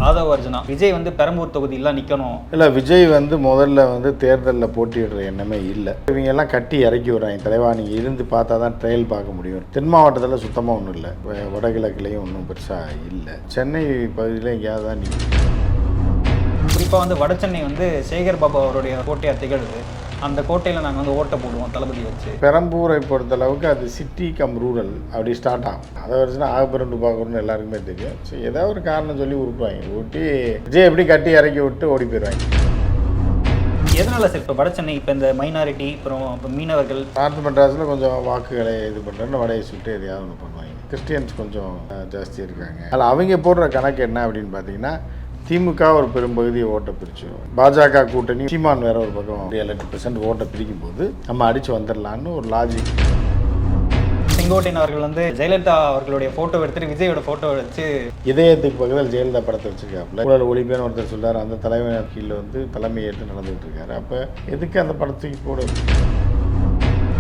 ஆதவ அர்ஜுனா விஜய் வந்து பெரம்பூர் தொகுதியெல்லாம் நிற்கணும். இல்லை, விஜய் வந்து முதல்ல வந்து தேர்தலில் போட்டியிடுற எண்ணமே இல்லை. இவங்க எல்லாம் கட்டி இறக்கி விடுறாங்க. தலைவா நீங்கள் இருந்து பார்த்தா தான் ட்ரையல் பார்க்க முடியும். தென் மாவட்டத்தில் சுத்தமாக ஒன்றும் இல்லை, வடகிழக்குலேயும் ஒன்றும் பெருசாக இல்லை. சென்னை பகுதியில் எங்கேயாவது தான் குறிப்பாக வந்து வட சென்னை வந்து சேகர் பாபு அவருடைய கோட்டையாக திகழுது. அந்த கோட்டையில் நாங்கள் வந்து ஓட்ட போடுவோம் தளபதி வச்சு. பெரம்பூரை பொறுத்தளவுக்கு அது சிட்டி கம் ரூரல் அப்படி ஸ்டார்ட் ஆகும். அதை வச்சுன்னா ஆகப்பெருண்டு பார்க்கணும்னு எல்லாருக்குமே தெரியும். ஸோ ஏதாவது ஒரு காரணம் சொல்லி உருட்டுவாங்க. ஊட்டி விஜய் எப்படி கட்டி இறக்கி விட்டு ஓடி போயிடுவாங்க. எதனால சார் இப்போ வட சென்னை இப்போ இந்த மைனாரிட்டி அப்புறம் இப்போ மீனவர்கள் நார்த் மெட்ராஸில் கொஞ்சம் வாக்குகளை இது பண்ணுறேன்னு வடையை சுட்டு எதையாவது ஒன்று பண்ணுவாங்க. கிறிஸ்டியன்ஸ் கொஞ்சம் ஜாஸ்தி இருக்காங்க. அதில் அவங்க போடுற கணக்கு என்ன அப்படின்னு பார்த்தீங்கன்னா, திமுக ஒரு பெரும்பகுதியை ஓட்டை பிரிச்சிடும். பாஜக கூட்டணி சீமான் வேற ஒரு பக்கம் 11% ஓட்டை பிரிக்கும் போது நம்ம அடித்து வந்துடலான்னு ஒரு லாஜிக். செங்கோட்டையன் அவர்கள் வந்து ஜெயலலிதா அவர்களுடைய ஃபோட்டோ எடுத்துட்டு விஜயோட ஃபோட்டோ வச்சு இதயத்துக்கு பக்கத்தில் ஜெயலலிதா படத்தை வச்சிருக்காப்புல. ஊழல் ஒழிப்பேன்னு ஒருத்தர் சொல்றாரு. அந்த தலைவர் கீழே வந்து தலைமை ஏற்று நடந்துகிட்டு இருக்காரு. அப்போ எதுக்கு அந்த படத்துக்கு போட?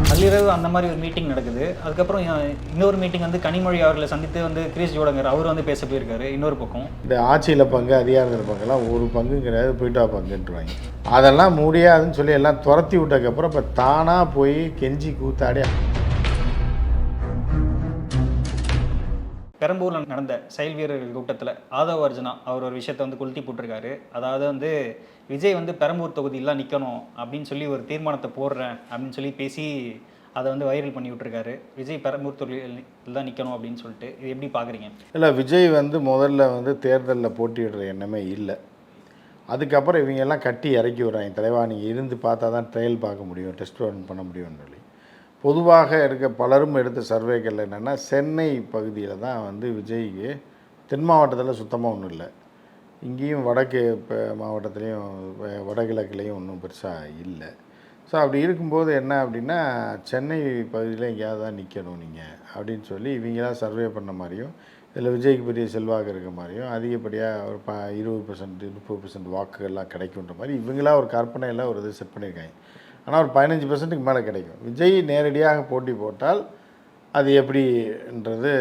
நள்ளிரவு அந்த மாதிரி ஒரு மீட்டிங் நடக்குது. அதுக்கப்புறம் இன்னொரு மீட்டிங் வந்து கனிமொழி அவர்களை சந்தித்து வந்து கிரீஷ் ஜோடங்கர் அவர் வந்து பேச போயிருக்காரு. இன்னொரு பக்கம் இந்த ஆட்சியில் பங்கு, அதிகாரத்தில் பங்கெல்லாம் ஒரு பங்கு கிடையாது, போயிட்டா பங்குன்றாங்க. அதெல்லாம் முடியாதுன்னு சொல்லி எல்லாம் துரத்தி விட்டதுக்கப்புறம் இப்போ தானாக போய் கெஞ்சி கூத்தாடி பெரம்பூரில் நடந்த செயல் வீரர்கள் கூட்டத்தில் ஆதவ அர்ஜுனா அவர் ஒரு விஷயத்தை வந்து கொளுத்தி போட்டிருக்காரு. அதாவது வந்து விஜய் வந்து பெரம்பூர் தொகுதியெல்லாம் நிற்கணும் அப்படின்னு சொல்லி ஒரு தீர்மானத்தை போடுறேன் அப்படின்னு சொல்லி பேசி அதை வந்து வைரல் பண்ணி விட்டுருக்காரு. விஜய் பெரம்பூர் தொகுதியில் தான் நிற்கணும் அப்படின்னு சொல்லிட்டு இது எப்படி பார்க்குறீங்க? இல்லை, விஜய் வந்து முதல்ல வந்து தேர்தலில் போட்டியிடுற எண்ணமே இல்லை. அதுக்கப்புறம் இவங்க எல்லாம் கட்டி இறக்கி விடுறாங்க. தலைவா நீங்கள் இருந்து பார்த்தா தான் ட்ரையல் பார்க்க முடியும், டெஸ்ட் ரன் பண்ண முடியும்னு சொல்லி. பொதுவாக பலரும் எடுத்த சர்வேக்கள் என்னென்னா, சென்னை பகுதியில் தான் வந்து விஜய்க்கு தென் மாவட்டத்தில் சுத்தமாக ஒன்றும் இல்லை. இங்கேயும் வடக்கு மாவட்டத்துலேயும் வடகிழக்குலேயும் ஒன்றும் பெருசாக இல்லை. ஸோ அப்படி இருக்கும்போது என்ன அப்படின்னா, சென்னை பகுதியில் எங்கேயாவது தான் நிற்கணும் நீங்கள் அப்படின்னு சொல்லி இவங்களாம் சர்வே பண்ண மாதிரியும், இதில் விஜய்க்கு பெரிய செல்வாக்கு இருக்க மாதிரியும், அதிகப்படியாக ஒரு 20% 30% வாக்குகள்லாம் கிடைக்குன்ற மாதிரி இவங்களா ஒரு கற்பனையில் ஒரு இது செட் பண்ணியிருக்காங்க. ஆனால் ஒரு 15%க்கு மேலே கிடைக்கும். விஜய் நேரடியாக போட்டி போட்டால் அது எப்படின்றது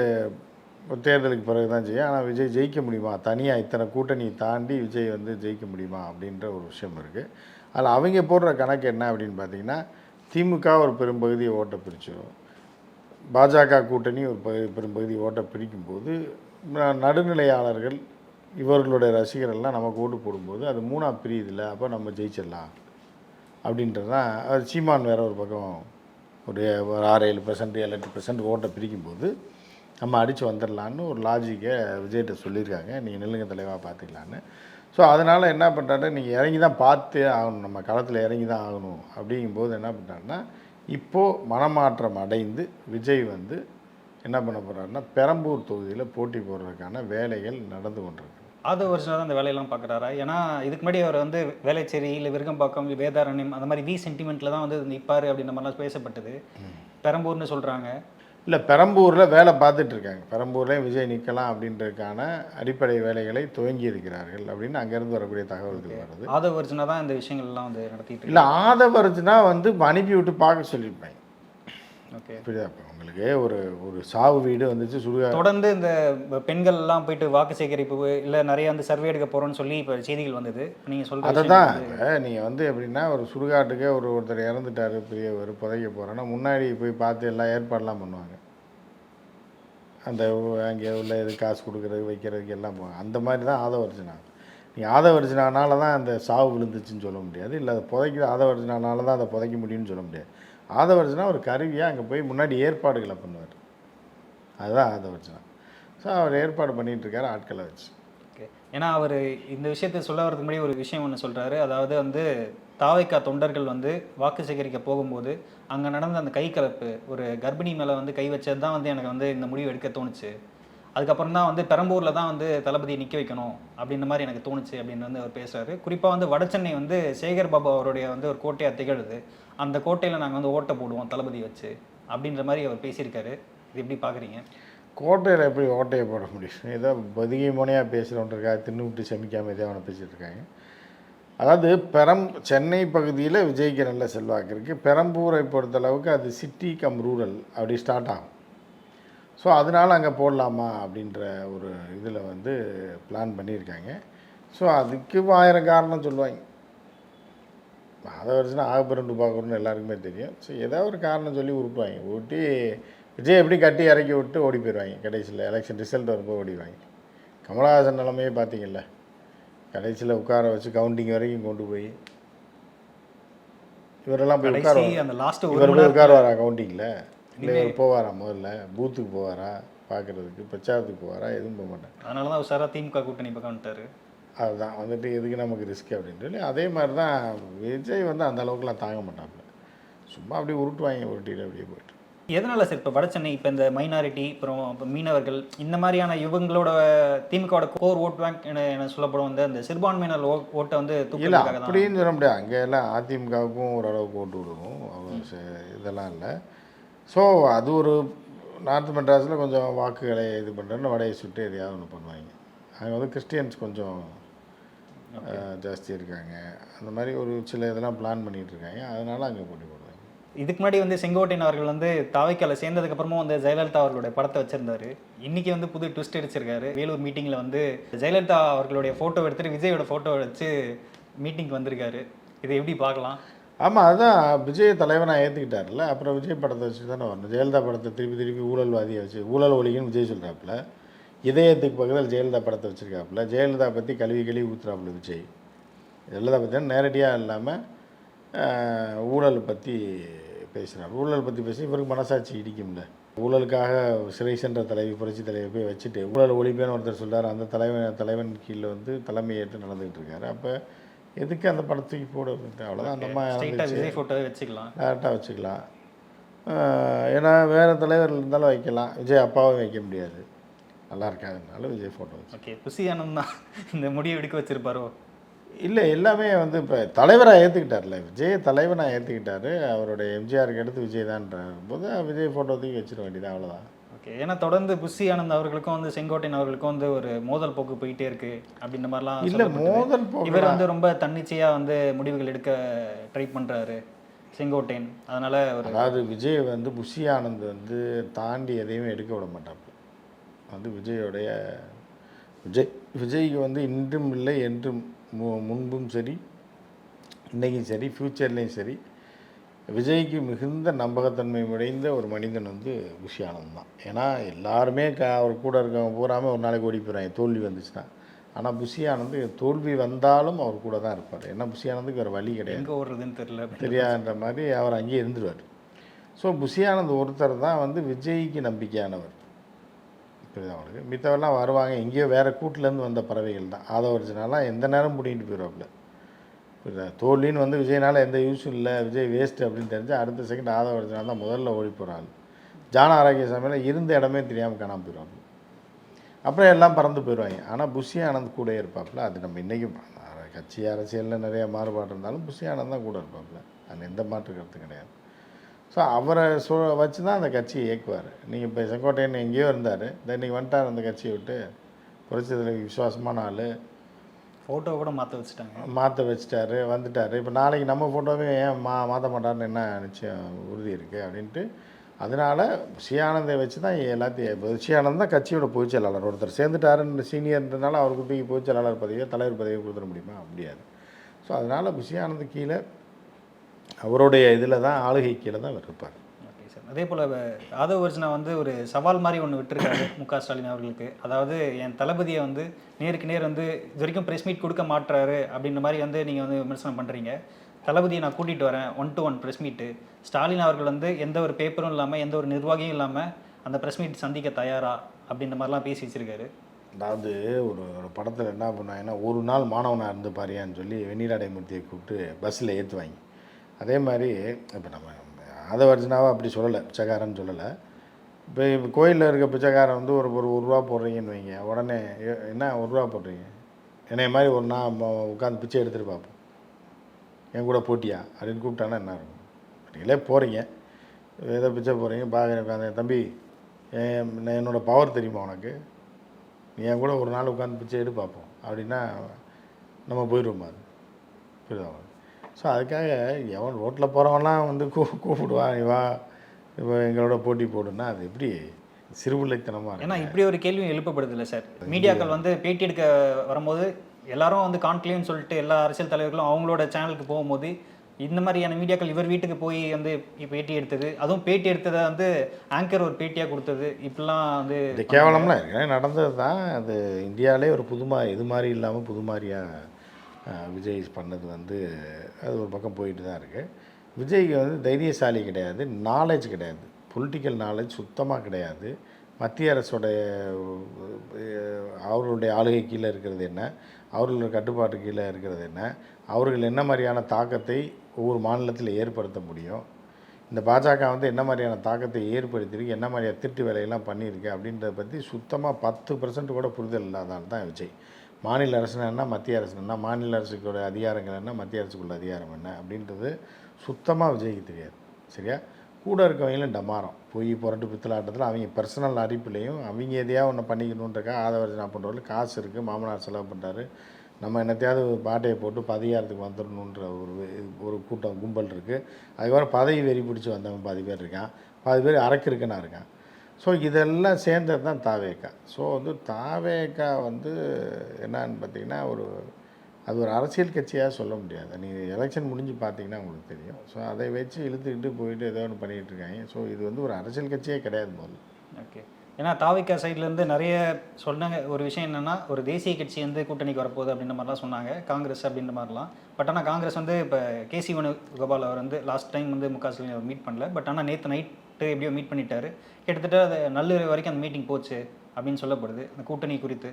தேர்தலுக்கு பிறகு தான் செய்யும். ஆனால் விஜய் ஜெயிக்க முடியுமா, தனியாக இத்தனை கூட்டணி தாண்டி விஜய் வந்து ஜெயிக்க முடியுமா அப்படின்ற ஒரு விஷயம் இருக்குது. அதில் அவங்க போடுற கணக்கு என்ன அப்படின்னு பார்த்தீங்கன்னா, திமுக ஒரு பெரும்பகுதியை ஓட்டை பிரிச்சிடும். பாஜக கூட்டணி ஒரு பெரும்பகுதி ஓட்டை பிரிக்கும்போது நடுநிலையாளர்கள் இவர்களுடைய ரசிகர்கள்லாம் நமக்கு ஓட்டு போடும்போது அது மூணாக பிரியுதில்ல, அப்போ நம்ம ஜெயிச்சிடலாம் அப்படின்றது தான். அது சீமான் வேறு ஒரு பக்கம் ஒரு 6-7% 7-8% ஓட்டை பிரிக்கும்போது நம்ம அடித்து வந்துடலான்னு ஒரு லாஜிக்கை விஜய்கிட்ட சொல்லியிருக்காங்க. நீங்கள் நெல்லுங்க தலைவாக பார்த்துக்கலான்னு. ஸோ அதனால் என்ன பண்ணுறாரு, நீங்கள் இறங்கி தான் பார்த்தே ஆகணும், நம்ம களத்தில் இறங்கி தான் ஆகணும் அப்படிங்கும்போது என்ன பண்ணுறாருன்னா, இப்போது மனமாற்றம் அடைந்து விஜய் வந்து என்ன பண்ண போகிறாருன்னா, பெரம்பூர் தொகுதியில் போட்டி போடுறதுக்கான வேலைகள் நடந்து கொண்டிருக்கு. ஆதவ அர்ஜுனா தான் அந்த வேலையெல்லாம் பார்க்குறாரா? ஏன்னா இதுக்கு முன்னாடி அவர் வந்து வேளச்சேரி இல்லை விருகம்பாக்கம் வேதாரண்யம் அந்த மாதிரி சென்டிமெண்ட்டில் தான் வந்து நிற்பார் அப்படின்ற மாதிரிலாம் பேசப்பட்டது. பெரம்பூர்னு சொல்கிறாங்க. இல்லை, பெரம்பூரில் வேலை பார்த்துட்ருக்காங்க. பெரம்பூர்லேயும் விஜய் நிற்கலாம் அப்படின்றதுக்கான அடிப்படை வேலைகளை துவங்கி இருக்கிறார்கள் அப்படின்னு அங்கேருந்து வரக்கூடிய தகவல்கள் வருது. ஆதவ அர்ஜுனா தான் இந்த விஷயங்கள்லாம் வந்து நடத்திட்டு இல்லை, ஆதவ அர்ஜுனா வந்து அனுப்பி விட்டு பார்க்க சொல்லியிருப்பாங்க. ஓகே, புரியுதா? இப்போ உங்களுக்கு ஒரு சாவு வீடு வந்துச்சு, தொடர்ந்து இந்த பெண்கள்லாம் போயிட்டு வாக்கு சேகரிப்பு இல்லை நிறைய வந்து சர்வே எடுக்க போகிறோன்னு சொல்லி இப்போ செய்திகள் வந்தது. நீங்கள் சொல்கிற அதை தான் இப்போ நீங்கள் வந்து எப்படின்னா, ஒரு சுடுகாட்டுக்கே ஒருத்தர் இறந்துட்டார், பெரிய ஒரு புதைக்க போகிறோன்னா முன்னாடி போய் பார்த்து எல்லாம் ஏற்பாடெல்லாம் பண்ணுவாங்க. அந்த அங்கே உள்ள இது காசு கொடுக்குறது வைக்கிறதுக்கு எல்லாம் போவாங்க. அந்த மாதிரி தான் ஆதவ அர்ஜுனா. நீங்கள் ஆதவ அர்ஜுனானால தான் அந்த சாவு விழுந்துச்சுன்னு சொல்ல முடியாது, இல்லை அதை புதைக்கிற ஆதவ அர்ஜுனானால தான் அதை புதைக்க முடியும்னு சொல்ல முடியாது. ஆதவ அர்ஜுனா ஒரு கருவியாக அங்கே போய் முன்னாடி ஏற்பாடுகளை பண்ணுவார். அதுதான் ஆதவ அர்ஜுனா. ஸோ அவர் ஏற்பாடு பண்ணிகிட்ருக்காரு ஆட்களை வச்சு. ஓகே, ஏன்னா அவர் இந்த விஷயத்தை சொல்ல வரதுக்கு முன்னாடி ஒரு விஷயம் ஒன்று சொல்கிறாரு. அதாவது வந்து தாவைக்கா தொண்டர்கள் வந்து வாக்கு சேகரிக்க போகும்போது அங்கே நடந்த அந்த கை கலப்பு, ஒரு கர்ப்பிணி மேலே வந்து கை வச்சது தான் வந்து எனக்கு வந்து இந்த முடிவு எடுக்க தோணுச்சு. அதுக்கப்புறம் தான் வந்து பெரம்பூரில் தான் வந்து தளபதியை நிற்க வைக்கணும் அப்படின்ற மாதிரி எனக்கு தோணுச்சு அப்படின்னு வந்து அவர் பேசுகிறாரு. குறிப்பாக வந்து வடசென்னை வந்து சேகர் பாபு அவருடைய வந்து ஒரு கோட்டையாக திகழுது. அந்த கோட்டையில் நாங்கள் வந்து ஓட்ட போடுவோம் தளபதி வச்சு அப்படின்ற மாதிரி அவர் பேசியிருக்காரு. இது எப்படி பார்க்குறீங்க? கோட்டையில் எப்படி ஓட்டையை போட முடியும்? ஏதோ பதுகை மோனையாக பேசுகிறவன்றிருக்கா, தின்னுவிட்டு செமிக்காமல் ஏதோ அவனை பேசிகிட்டு இருக்காங்க. அதாவது சென்னை பகுதியில் விஜய்க்கு நல்ல செல்வாக்கு இருக்குது. பெரம்பூரை பொறுத்தளவுக்கு அது சிட்டி கம் ரூரல் அப்படி ஸ்டார்ட் ஆகும். ஸோ அதனால் அங்கே போடலாமா அப்படின்ற ஒரு இதில் வந்து பிளான் பண்ணியிருக்காங்க. ஸோ அதுக்கு 1000 காரணம் சொல்லுவாங்க. அதை வச்சுன்னா ஆகப்பெருண்டு பார்க்கணுன்னு எல்லாருக்குமே தெரியும். ஸோ ஏதாவது ஒரு காரணம் சொல்லி உருட்டுவாங்க. உருட்டி விஜய் எப்படி கட்டி இறக்கி விட்டு ஓடி போயிடுவாங்க. கடைசியில் எலெக்ஷன் ரிசல்ட் வரும்போது ஓடிடுவாங்க. கமலஹாசன் நிலைமையே பார்த்தீங்கல்ல, கடைசியில் உட்கார வச்சு கவுண்டிங் வரைக்கும் கொண்டு போய் இவரெல்லாம் போய் கடைசி அந்த லாஸ்ட் இவர் போய் உட்காருவாரா கவுண்டிங்கில்? இல்லை இவர் போவாரா முதல்ல பூத்துக்கு போவாரா பார்க்குறதுக்கு, பிரச்சாரத்துக்கு போவாரா? எதுவும் போக மாட்டார். அதனால தான் உஷாரா திமுக கூட்டணி பக்கம் வந்துட்டாரு. அதுதான் வந்துட்டு எதுக்கு நமக்கு ரிஸ்க் அப்படின்னு சொல்லி அதே மாதிரி தான் விஜய் வந்து அந்த அளவுக்குலாம் தாங்க மாட்டாப்புல. சும்மா அப்படியே உருட்டுவாங்க, உருட்டிட்டு அப்படியே போயிட்டு. எதனால சார் இப்போ வடசென்னை இப்போ இந்த மைனாரிட்டி அப்புறம் இப்போ மீனவர்கள் இந்த மாதிரியான இவங்களோட திமுகவோட கோர் ஓட் பேங்க் என சொல்லப்படும் வந்து அந்த சிறுபான்மையினர் ஓட்டை வந்து இல்லை தூக்கிறதுக்காக தான். அப்படின்னு சொல்ல முடியாது. அங்கே எல்லாம் அதிமுகவுக்கும் ஓரளவுக்கு ஓட்டு விடுவோம், அவ்வளோ இதெல்லாம் இல்லை. ஸோ அது ஒரு நார்த் மெட்ராஸில் கொஞ்சம் வாக்குகளை இது பண்ணுறேன்னு வடையை சுட்டு எதையாவது ஒன்று பண்ணுவாங்க. அங்கே வந்து கிறிஸ்டியன்ஸ் கொஞ்சம் ஜாஸ்தி இருக்காங்க. அந்த மாதிரி ஒரு சில இதெல்லாம் பிளான் பண்ணிகிட்டு இருக்காங்க. அதனால் அங்கே போட்டி போடுவாங்க. இதுக்கு முன்னாடி வந்து செங்கோட்டையன் அவர்கள் வந்து தாவைக்கால சேர்ந்ததுக்கப்புறமா வந்து ஜெயலலிதா அவர்களுடைய படத்தை வச்சிருந்தாரு. இன்னைக்கு வந்து புது ட்விஸ்ட் அடிச்சிருக்காரு. வேலூர் மீட்டிங்கில் வந்து ஜெயலலிதா அவர்களுடைய ஃபோட்டோ எடுத்துட்டு விஜயோட ஃபோட்டோ வச்சு மீட்டிங்க்கு வந்திருக்காரு. இதை எப்படி பார்க்கலாம்? ஆமாம், அதுதான் விஜய் தலைவனாக ஏற்றுக்கிட்டார்ல. அப்புறம் விஜய் படத்தை வச்சு தானே வரணும். ஜெயலலிதா படத்தை திருப்பி ஊழல்வாதியை வச்சு ஊழல் ஒழிகன்னு விஜய் சொல்கிறாப்புல. இதயத்துக்கு பக்கத்தில் ஜெயலலிதா படத்தை வச்சுருக்காப்புல. ஜெயலலிதா பற்றி கழுவி ஊற்றுறாப்புல விஜய். ஜெயலலிதா பற்றி நேரடியாக இல்லாமல் ஊழல் பற்றி பேசுகிறார். ஊழல் பற்றி பேசி இவருக்கு மனசாட்சி இடிக்கும்ல. ஊழலுக்காக சிறை சென்ற தலைவி புரட்சி தலைவி போய் வச்சுட்டு ஊழல் ஒழிப்பேன்னு ஒருத்தர் சொல்கிறார். அந்த தலைவன் கீழே வந்து தலைமையேற்று நடந்துகிட்டு இருக்காரு. அப்போ எதுக்கு அந்த படத்துக்கு போட அவ்வளோதான். அந்த மாதிரி விஜய் ஃபோட்டோவை வச்சுக்கலாம், டேரெக்டாக வச்சுக்கலாம். ஏன்னா வேறு தலைவர் இருந்தாலும் வைக்கலாம், விஜய் அப்பாவும் வைக்க முடியாது, நல்லா இருக்காதுனால விஜய் ஃபோட்டோ வச்சு. ஓகே, புசி ஆனந்த் தான் இந்த முடிவை எடுக்க வச்சுருப்பாரோ? இல்லை, எல்லாமே வந்து இப்போ தலைவராக ஏற்றுக்கிட்டார்ல, விஜய் தலைவனாக ஏற்றுக்கிட்டாரு. அவருடைய எம்ஜிஆருக்கு அடுத்து விஜய் தான்ற போது விஜய் ஃபோட்டோ தூக்கி வச்சிட வேண்டியது, அவ்வளோதான். ஓகே, ஏன்னா தொடர்ந்து புசி ஆனந்த் அவர்களுக்கும் வந்து செங்கோட்டையன் அவர்களுக்கும் வந்து ஒரு மோதல் போக்கு போயிட்டே இருக்கு அப்படின்ற மாதிரிலாம். இல்லை மோதல் போக்கு, இவர் வந்து ரொம்ப தன்னிச்சையாக வந்து முடிவுகள் எடுக்க ட்ரை பண்ணுறாரு செங்கோட்டையன். அதனால் அதாவது விஜய் வந்து புசி ஆனந்த் வந்து தாண்டி எதையுமே எடுக்க விட மாட்டாப்புல. வந்து விஜய்க்கு வந்து இன்றும் இல்லை என்றும் முன்பும் சரி, இன்றைக்கும் சரி, ஃப்யூச்சர்லேயும் சரி, விஜய்க்கு மிகுந்த நம்பகத்தன்மை உடைந்த ஒரு மனிதன் வந்து புசி ஆனந்த் தான். ஏன்னா எல்லாருமே அவர் கூட இருக்கவங்க பூராமல் ஒரு நாளைக்கு ஓடி போயிடுறாங்க தோல்வி வந்துச்சுன்னா. ஆனால் புசி ஆனந்த் தோல்வி வந்தாலும் அவர் கூட தான் இருப்பார். ஏன்னா புசி ஆனந்துக்கு வேறு வழி கிடையாது, எங்கே ஓடுறதுன்னு தெரியாதுன்ற மாதிரி அவர் அங்கேயே இருந்துருவார். ஸோ புசி ஆனந்த் ஒருத்தர் தான் வந்து விஜய்க்கு நம்பிக்கையானவர். புரியுது அவங்களுக்கு. மித்தவெல்லாம் வருவாங்க எங்கேயோ வேறு கூட்டிலேருந்து வந்த பறவைகள் தான். ஆதவர்ஜனாலாம் எந்த நேரம் பிடிக்கிட்டு போயிடுவாப்புல. புரியுதா? தோல்வின்னு வந்து விஜய்னால எந்த யூஸும் இல்லை, விஜய் வேஸ்ட்டு அப்படின்னு தெரிஞ்சால் அடுத்த செகண்ட் ஆதவர்ஜனா தான் முதல்ல ஓடி போகிறாள். ஜான ஆரோக்கியசாமியில் இருந்த இடமே தெரியாமல் காணாமல் போயிடுவாங்க. அப்புறம் எல்லாம் பறந்து போயிடுவாங்க. ஆனால் புசி ஆனந்த் கூட இருப்பாப்புல. அது நம்ம இன்றைக்கும் கட்சி அரசியலில் நிறைய மாறுபாடு இருந்தாலும் புசி ஆனந்த் தான் கூட இருப்பாப்புல. அது எந்த மாற்று கருத்து கிடையாது. ஸோ அவரை வச்சு தான் அந்த கட்சியை இயக்குவார். நீங்கள் இப்போ செங்கோட்டையன் எங்கேயோ இருந்தார், இன்றைக்கி வந்துட்டார் அந்த கட்சியை விட்டு. புரட்சியில் விசுவாசமான ஆள், ஃபோட்டோ கூட மாற்ற வச்சுட்டாரு, வந்துட்டார். இப்போ நாளைக்கு நம்ம ஃபோட்டோவே ஏன் மாற்ற மாட்டார்னு என்ன நிச்சயம் உறுதி இருக்குது அப்படின்ட்டு. அதனால் புசி ஆனந்தை வச்சு தான் எல்லாத்தையும். புசி ஆனந்த் தான் கட்சியோட பொதுச் செயலாளர். ஒருத்தர் சேர்ந்துட்டாருன்னு சீனியர்ன்றதுனால அவருக்கு தூக்கி பொதுச் செயலாளர் பதவியோ தலைவர் பதவியோ கொடுத்துட முடியுமா? முடியாது. ஸோ அதனால் புசி ஆனந்த் கீழே அவருடைய இதில் தான் ஆளுகை கீழே தான் இருப்பார். ஓகே சார், அதே போல் ஆதவர்ஜனா வந்து ஒரு சவால் மாதிரி ஒன்று விட்டுருக்காரு முக ஸ்டாலின் அவர்களுக்கு. அதாவது என் தளபதியை வந்து நேருக்கு நேர் வந்து இது வரைக்கும் ப்ரெஸ் மீட் கொடுக்க மாட்டுறாரு அப்படின்ற மாதிரி வந்து நீங்கள் வந்து விமர்சனம் பண்ணுறீங்க. தளபதியை நான் கூட்டிகிட்டு வரேன் 1-to-1 ப்ரெஸ் மீட்டு. ஸ்டாலின் அவர்கள் வந்து எந்த ஒரு பேப்பரும் இல்லாமல் எந்த ஒரு நிர்வாகியும் இல்லாமல் அந்த ப்ரெஸ் மீட் சந்திக்க தயாரா அப்படின்ற மாதிரிலாம் பேசி வச்சுருக்காரு. அதாவது ஒரு படத்தில் என்ன பண்ணாங்கன்னா, ஒரு நாள் மாணவனாக இருந்து பாரியான்னு சொல்லி வெந்நீராடை மூர்த்தியை கூப்பிட்டு பஸ்ஸில் ஏற்றுவாங்க. அதே மாதிரி இப்போ நம்ம ஆதவர்ஜனாவை அப்படி சொல்லலை, பிச்சைக்காரன்னு சொல்லலை. இப்போ கோயிலில் இருக்க பிச்சைக்காரன் வந்து ஒரு ரூபா போடுறீங்கன்னு வைங்க, உடனே என்ன 1 ரூபா போடுறீங்க, என்னைய மாதிரி ஒரு நான் உட்காந்து பிச்சை எடுத்துகிட்டு பார்ப்போம், என் கூட போட்டியா அப்படின்னு கூப்பிட்டானா என்ன இருக்கும்? நீங்களே போகிறீங்க, ஏதோ பிச்சை போகிறீங்க, பார்க்குறேன் உட்காந்து, தம்பி என்னோடய பவர் தெரியுமா உனக்கு, நீ என் கூட ஒரு நாள் உட்காந்து பிச்சை எடு பார்ப்போம் அப்படின்னா நம்ம போயிடுவோம். அது புரியுதா? ஸோ அதுக்காக எவன் ரோட்டில் போகிறவன்லாம் வந்து கூப்பிடுவான், நீ வா இப்போ எங்களோட போட்டி போடுன்னா அது எப்படி? சிறுபிள்ளைத்தனமாக ஏன்னா இருக்கு. இப்படி ஒரு கேள்வியும் எழுப்பப்படுது இல்லை சார். மீடியாக்கள் வந்து பேட்டி எடுக்க வரும்போது எல்லாரும் வந்து கான்க்ளேவ்னு சொல்லிட்டு எல்லா அரசியல் தலைவர்களும் அவங்களோட சேனலுக்கு போகும்போது இந்த மாதிரியான மீடியாக்கள் இவர் வீட்டுக்கு போய் வந்து பேட்டி எடுத்தது, அதுவும் பேட்டி எடுத்ததை வந்து ஆங்கர் ஒரு பேட்டியாக கொடுத்தது, இப்படிலாம் வந்து இது கேவலம்லாம் இருக்கு நடந்தது தான். அது இந்தியாவிலே ஒரு இது மாதிரி இல்லாமல் புது மாதிரியாக விஜய் பண்ணது வந்து அது ஒரு பக்கம் போயிட்டு தான் இருக்குது. விஜய்க்கு வந்து தைரியசாலி கிடையாது, நாலேஜ் கிடையாது, பொலிட்டிக்கல் நாலேஜ் சுத்தமாக கிடையாது. மத்திய அரசுடைய அவர்களுடைய ஆளுகை கீழே இருக்கிறது என்ன, அவர்களுடைய கட்டுப்பாட்டு கீழே இருக்கிறது என்ன, அவர்கள் என்ன மாதிரியான தாக்கத்தை ஒவ்வொரு மாநிலத்தில் ஏற்படுத்த முடியும், இந்த பாஜக வந்து என்ன மாதிரியான தாக்கத்தை ஏற்படுத்தியிருக்கு, என்ன மாதிரியான திருட்டு வேலையெல்லாம் பண்ணியிருக்கு அப்படின்றத பற்றி சுத்தமாக 10% கூட புரிதல் இல்லாதால் தான் விஜய். மாநில அரசுனா என்ன, மத்திய அரசு என்ன, மாநில அரசுக்குள்ள அதிகாரங்கள் என்ன, மத்திய அரசுக்குள்ள அதிகாரம் என்ன அப்படின்றது சுத்தமாக விஜய்க்கு தெரியாது. சரியா? கூட இருக்கவங்களும் டமாரம் போய் புரட்டு பித்தலாட்டத்தில் அவங்க பர்சனல் அறிப்புலையும் அவங்க எதையாவது ஒன்று பண்ணிக்கணுன்றக்கா ஆதவர்ஜனா பண்ணுறவர்கள் காசு இருக்குது, மாமனார் செலவு பண்ணுறாரு, நம்ம என்னத்தையாவது பாட்டையை போட்டு அதிகாரத்துக்கு வந்துடணுன்ற ஒரு கூட்டம் கும்பல் இருக்குது. அதுக்கப்புறம் பதவி வெறி பிடிச்சி வந்தவன் 10 பேர் இருக்கான், 10 பேர் அரக்கிருக்குன்னா இருக்கான். ஸோ இதெல்லாம் சேர்ந்தது தான் தாவேக்கா. ஸோ வந்து தாவேக்கா வந்து என்னான்னு பார்த்தீங்கன்னா அது ஒரு அரசியல் கட்சியாக சொல்ல முடியாது. நீங்கள் எலெக்ஷன் முடிஞ்சு பார்த்தீங்கன்னா உங்களுக்கு தெரியும். ஸோ அதை வச்சு இழுத்துக்கிட்டு போயிட்டு ஏதோ ஒன்று பண்ணிகிட்டு இருக்காங்க. ஸோ இது வந்து ஒரு அரசியல் கட்சியே கிடையாது முதல்ல. ஓகே. ஏன்னா தாவிகா சைட்லேருந்து நிறைய சொன்னாங்க. ஒரு விஷயம் என்னென்னா, ஒரு தேசிய கட்சி வந்து கூட்டணிக்கு வரப்போகுது அப்படின்ற மாதிரிலாம் சொன்னாங்க, காங்கிரஸ் அப்படின்ற மாதிரிலாம். பட் ஆனால் காங்கிரஸ் வந்து இப்போ கேசி வேணுகோபால் அவர் வந்து லாஸ்ட் டைம் வந்து முக ஸ்டாலின் அவர் மீட் பண்ணல. பட் ஆனால் நேற்று நைட்டு எப்படியோ மீட் பண்ணிட்டாரு. கிட்டத்தட்ட அது நள்ளிரவு வரைக்கும் அந்த மீட்டிங் போச்சு அப்படின்னு சொல்லப்படுது, அந்த கூட்டணி குறித்து.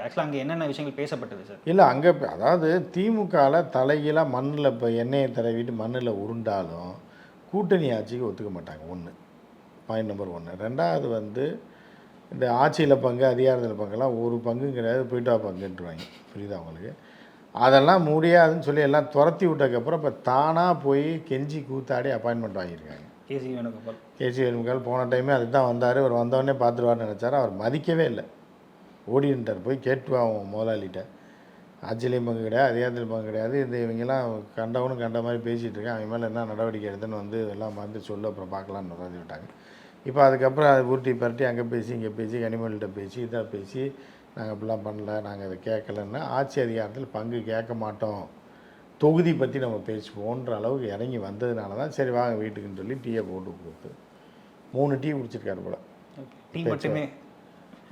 ஆக்சுவலாக அங்கே என்னென்ன விஷயங்கள் பேசப்பட்டது சார்? இல்லை அங்கே அதாவது திமுகவில் தலைகீழாக மண்ணில் இப்போ எண்ணெயை தடவிட்டு மண்ணில் உருண்டாலும் கூட்டணி ஆட்சிக்கு ஒத்துக்க மாட்டாங்க. ஒன்று பாயிண்ட் நம்பர் 1. ரெண்டாவது வந்து இந்த ஆட்சியில் பங்கு அதிகாரத்தில் பங்கெல்லாம் ஒரு பங்கும் கிடையாது, போயிட்டா பங்குன்ட்டுருவாங்க. புரியுதா அவங்களுக்கு? அதெல்லாம் முடியாதுன்னு சொல்லி எல்லாம் துரத்தி விட்டதுக்கப்புறம் இப்போ தானாக போய் கெஞ்சி கூத்தாடி அப்பாயின்மெண்ட் வாங்கியிருக்காங்க. கேசி வேணுகோபால் போன டைமே அதுக்கு தான் வந்தார். அவர் வந்தவொடனே பார்த்துருவார்னு நினச்சார். அவர் மதிக்கவே இல்லை, ஓடின்ட்டார். போய் கேட்டுவா அவன் முதலாளிகிட்ட. ஆட்சியிலையும் பங்கு கிடையாது, அதிகாரத்தில் பங்கு கிடையாது, இவங்கெல்லாம் கண்டவனும் கண்ட மாதிரி பேசிகிட்டு இருக்கேன், அவங்க மேலே என்ன நடவடிக்கை எடுத்துன்னு வந்து எல்லாம் வந்து சொல்லு, அப்புறம் பார்க்கலான்னு உட்காந்து விட்டாங்க. இப்போ அதுக்கப்புறம் அதை உருட்டி பரட்டி அங்கே பேசி இங்கே பேசி கனிமொழிகிட்ட பேசி இதாக பேசி நாங்கள் இப்படிலாம் பண்ணல, நாங்கள் அதை கேட்கலன்னா ஆட்சி அதிகாரத்தில் பங்கு கேட்க மாட்டோம், தொகுதி பற்றி நம்ம பேசுவோன்ற அளவுக்கு இறங்கி வந்ததுனால தான் சரி வாங்க வீட்டுக்குன்னு சொல்லி டீயை போட்டு கொடுத்து 3 டீ குடிச்சிருக்காரு போல். டீ மட்டுமே.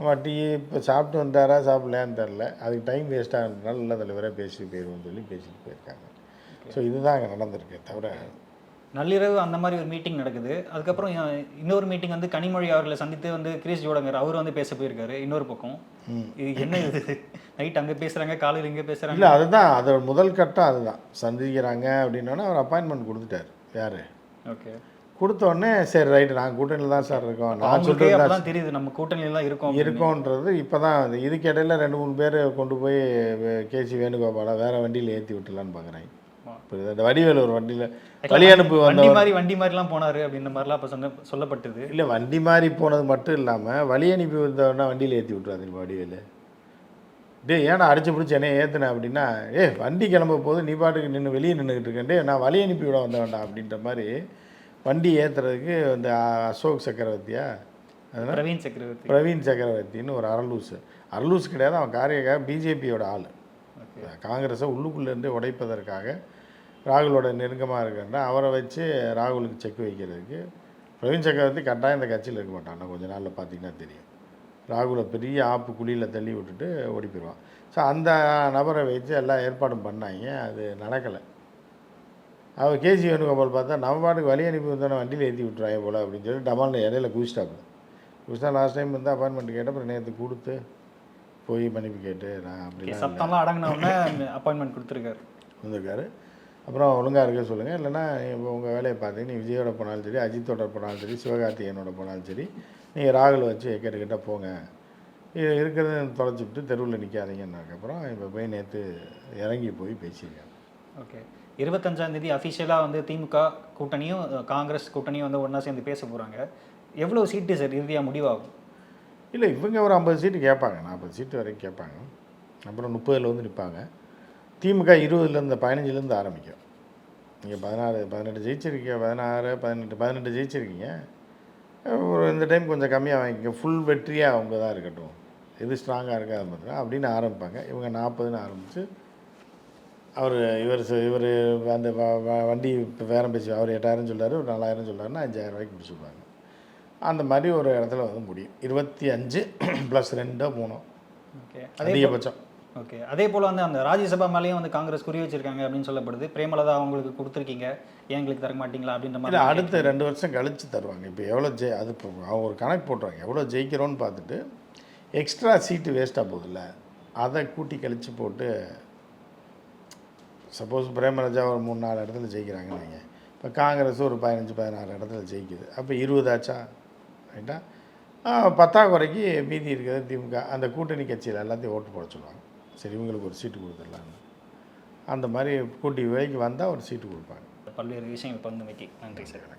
ஆமாம், டீ இப்போ சாப்பிட்டு வந்தாரா சாப்பிட்லையான்னு தெரில. அதுக்கு டைம் வேஸ்ட் ஆகிறதுனால நல்ல தலைவராக பேசிட்டு போயிடுவோம்னு சொல்லி பேசிட்டு போயிருக்காங்க. ஸோ இதுதான் அங்கே நடந்திருக்கு. தவிர நள்ளிரவு அந்த மாதிரி ஒரு மீட்டிங் நடக்குது. அதுக்கப்புறம் இன்னொரு மீட்டிங் வந்து கனிமொழி அவர்களை சந்தித்து வந்து கிரீஷ் ஜோடங்கர் அவர் வந்து பேச போயிருக்காரு இன்னொரு பக்கம். இது என்ன இது? நைட் அங்கே பேசுகிறாங்க, காலையில் இங்கே பேசுகிறாங்க. இல்லை அதுதான் அதோட முதல் கட்டம். அதுதான் சந்திக்கிறாங்க அப்படின்னோடனே அவர் அப்பாயின்மெண்ட் கொடுத்துட்டார். யார்? ஓகே. கொடுத்தோடனே சரி ரைட்டு நாங்கள் கூட்டணியில் தான் சார் இருக்கோம், நான் சொல்கிறது தான் தெரியுது நம்ம கூட்டணியில் தான் இருக்கோன்றது. இப்போ தான் இதுக்கு இடையில 2-3 பேர் கொண்டு போய் கேசி வேணுகோபாலை வேறு வண்டியில் ஏற்றி விட்டுலான்னு பார்க்குறாங்க. புரியுது? அந்த வடிவேல் ஒரு வண்டியில் வழி அனுப்பு வண்டி மாதிரிலாம் போனார் அப்படின்ற மாதிரிலாம் அப்போ சொல்லப்பட்டது. இல்லை வண்டி மாதிரி போனது மட்டும் இல்லாமல் வழி அனுப்பி வந்தவொடனே வண்டியில் ஏற்றி விட்டுறாரு வடிவேல். ஏன்னா அடிச்சு பிடிச்சி என்னை ஏற்றுனேன் அப்படின்னா, வண்டி கிளம்ப போது நீ பாட்டுக்கு நின்று வெளியே நின்றுக்கிட்டு இருக்கேன், நான் வழி அனுப்பி விட வந்த வேண்டாம் அப்படின்ற மாதிரி வண்டி ஏற்றுறதுக்கு இந்த அசோக் சக்கரவர்த்தியா அதனால் பிரவீன் சக்கரவர்த்தின்னு ஒரு அரலூஸ் கிடையாது, அவன் பிஜேபியோட ஆள். காங்கிரஸை உள்ளுக்குள்ளேருந்து உடைப்பதற்காக ராகுலோட நெருக்கமாக இருக்கின்ற அவரை வச்சு ராகுலுக்கு செக் வைக்கிறதுக்கு பிரவீன் சக்கரவர்த்தி கட்டாயம் இந்த கட்சியில் இருக்க மாட்டான். கொஞ்சம் நாளில் பார்த்தீங்கன்னா தெரியும். ராகுலை பெரிய ஆப்பு குழியில் தள்ளி விட்டுட்டு ஓடி போயிடுவான். ஸோ அந்த நபரை வச்சு எல்லாம் ஏற்பாடும் பண்ணாங்க. அது நடக்கலை. அவர் கேசி வேணுகோபால் பார்த்தா நம்ம பாட்டுக்கு வழி அனுப்பி வந்தோன்னே வண்டியில் ஏற்றி விட்டுறாங்க போல் அப்படின்னு சொல்லி டமால்னு இடையில குதிச்சிட்டா லாஸ்ட் டைம் வந்து அப்பாயின்மெண்ட் கேட்டு அப்புறம் நேற்று கொடுத்து போய் மன்னிப்பு கேட்டு நான் அப்படிலாம் அடங்கினவுடனே அப்பாயின்மெண்ட் வந்திருக்காரு. அப்புறம் ஒழுங்காக இருக்க சொல்லுங்கள், இல்லைன்னா இப்போ உங்கள் வேலையை பார்த்தீங்க, நீ விஜயோட போனாலும் சரி, அஜித்தோட போனாலும் சரி, சிவகார்த்திகேயனோட போனாலும் சரி, நீங்கள் ராகுல் வச்சு கேட்டுக்கிட்ட போங்க, இருக்கிறத தொலைச்சிவிட்டு தெருவில் நிற்காதீங்கன்னதுக்கப்புறம் இப்போ போய் நேற்று இறங்கி போய் பேசியிருக்காங்க. ஓகே. 25ஆம் தேதி அஃபிஷியலாக வந்து திமுக கூட்டணியும் காங்கிரஸ் கூட்டணியும் வந்து ஒன்றா சேர்ந்து பேச போகிறாங்க. எவ்வளோ சீட்டு சார் இறுதியாக முடிவாகும்? இல்லை இவங்க ஒரு 50 சீட்டு கேட்பாங்க, 40 சீட்டு வரைக்கும் கேட்பாங்க. அப்புறம் 30 வந்து நிற்பாங்க. திமுக 20 15 ஆரம்பிக்கும். நீங்கள் 16 18 ஜெயிச்சிருக்கீங்க, 16 18 18 ஜெயிச்சிருக்கீங்க, ஒரு இந்த டைம் கொஞ்சம் கம்மியாக வாங்கிக்க, ஃபுல் வெற்றியாக அவங்க தான் இருக்கட்டும், எது ஸ்ட்ராங்காக இருக்கா அது மாத்திரம் அப்படின்னு ஆரம்பிப்பாங்க. இவங்க 40ன்னு ஆரம்பித்து இவர் அந்த வண்டி இப்போ பேரம் பேசி அவர் 8,000 சொல்றாரு, ஒரு 4,000 சொல்கிறாருன்னா 5,000 ரூபாய்க்கு முடிச்சுடுவாங்க. அந்த மாதிரி ஒரு இடத்துல வந்து முடியும். 25 + 2 3 ஓகே அதிகபட்சம். ஓகே. அதே போல் வந்து அந்த ராஜ்யசபா மேலேயும் வந்து காங்கிரஸ் குறி வச்சிருக்காங்க அப்படின்னு சொல்லப்படுது. பிரேமலதா அவங்களுக்கு கொடுத்துருக்கீங்க, ஏன் எங்களுக்கு தர மாட்டீங்களா அப்படின்ற இல்லை, மாதிரி. அடுத்த 2 வருஷம் கழித்து தருவாங்க. இப்போ எவ்வளோ அது இப்போ அவங்க ஒரு கணக்கு போட்டுருவாங்க, எவ்வளோ ஜெயிக்கிறோன்னு பார்த்துட்டு எக்ஸ்ட்ரா சீட்டு வேஸ்ட்டாக போகுதுல்ல, அதை கூட்டி கழித்து போட்டு, சப்போஸ் பிரேமலதா ஒரு 3-4 இடத்துல ஜெயிக்கிறாங்கன்னு வைங்க, இப்போ காங்கிரஸ் ஒரு 15-16 இடத்துல ஜெயிக்குது, அப்போ 20 ஆச்சா, ரைட்டா? 10 குறைக்கு மீதி இருக்கிறது திமுக அந்த கூட்டணி கட்சியில் எல்லாத்தையும் ஓட்டு போட சொல்லுவாங்க. சரி, இவங்களுக்கு ஒரு சீட்டு கொடுத்துடலான்னு. அந்த மாதிரி கூட்டி விலைக்கு வந்தால் ஒரு சீட்டு கொடுப்பாங்க. பல்வேறு விஷயங்கள் பகிர்ந்தமைக்கு நன்றி சார்.